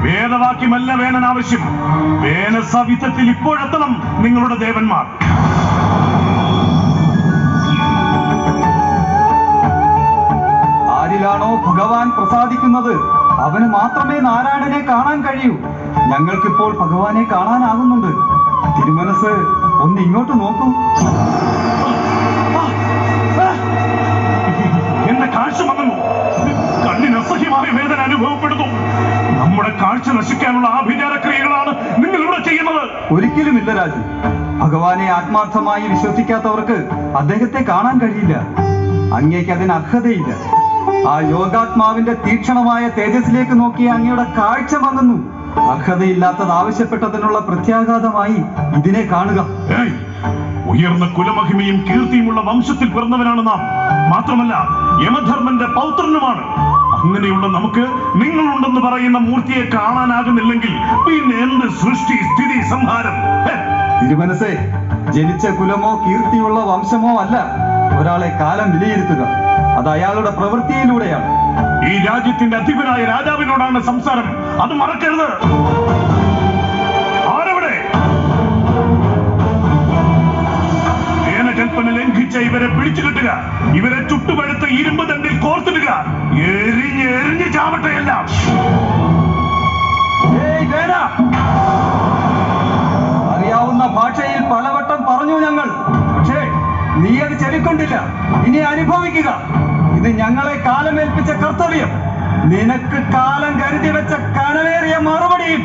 വേദവാക്യമല്ല വേനൻ ആവശ്യം. വേനസവിധത്തിൽ ഇപ്പോഴെത്തണം നിങ്ങളുടെ ദേവന്മാർ. ആരിലാണോ ഭഗവാൻ പ്രസാദിക്കുന്നത് അവന് മാത്രമേ നാരായണനെ കാണാൻ കഴിയൂ. ഞങ്ങൾക്കിപ്പോൾ ഭഗവാനെ കാണാനാകുന്നുണ്ട്. തിരുമനസ് ഒന്ന് ഇങ്ങോട്ട് നോക്കൂ. എന്റെ കാഴ്ച മങ്ങുന്നു. കണ്ണിന് അസഹ്യമായ വേദന അനുഭവപ്പെടുന്നു. നമ്മുടെ കാഴ്ച നശിക്കാനുള്ള ആഭിചാരക്രിയകളാണ് നിങ്ങൾ ഇവിടെ ചെയ്യുന്നത്. ഒരിക്കലുമില്ല രാജു. ഭഗവാനെ ആത്മാർത്ഥമായി വിശ്വസിക്കാത്തവർക്ക് അദ്ദേഹത്തെ കാണാൻ കഴിയില്ല. അങ്ങേക്ക് അതിന് അർഹതയില്ല. ആ യോഗാത്മാവിന്റെ തീക്ഷണമായ തേജസ്സിലേക്ക് നോക്കിയ അങ്ങയുടെ കാഴ്ച മങ്ങുന്നു. അർഹതയില്ലാത്തത് ആവശ്യപ്പെട്ടതിനുള്ള പ്രത്യാഘാതമായി ഇതിനെ കാണുക. ഉയർന്ന കുലമഹിമയും കീർത്തിയുമുള്ള വംശത്തിൽ പിറന്നവനാണ് നാം. മാത്രമല്ല യമധർമ്മന്റെ പൗത്രനുമാണ്. അങ്ങനെയുള്ള നമുക്ക് നിങ്ങളുണ്ടെന്ന് പറയുന്ന മൂർത്തിയെ കാണാനാകുന്നില്ലെങ്കിൽ പിന്നെ എന്ത് സൃഷ്ടി, സ്ഥിതി, സംഹാരം? തിരുമനസേ, ജനിച്ച കുലമോ കീർത്തിയുള്ള വംശമോ അല്ല ഒരാളെ കാലം വിലയിരുത്തുക. അത് അയാളുടെ പ്രവൃത്തിയിലൂടെയാണ്. ഈ രാജ്യത്തിന്റെ അധിപനായ രാജാവിനോടാണ് സംസാരം. അത് മറക്കരുത്. ആരവിടെ? കൽപ്പന ലംഘിച്ച ഇവരെ പിടിച്ചു കിട്ടുക. ഇവരെ ചുട്ടുപഴുത്ത് ഇരുമ്പ് തണ്ടിൽ കോർത്തിടുക. എരിഞ്ഞ് ചാവട്ടെ എല്ലാം. അറിയാവുന്ന ഭാഷയിൽ പലവട്ടം പറഞ്ഞു ഞങ്ങൾ. പക്ഷേ നീ അത് ചെവിക്കൊണ്ടില്ല. ഇനി അനുഭവിക്കുക. ഇത് ഞങ്ങളെ കാലമേൽപ്പിച്ച കർത്തവ്യം. നിനക്ക് കാലം കരുതി വെച്ച കനവേറിയ മറുപടിയും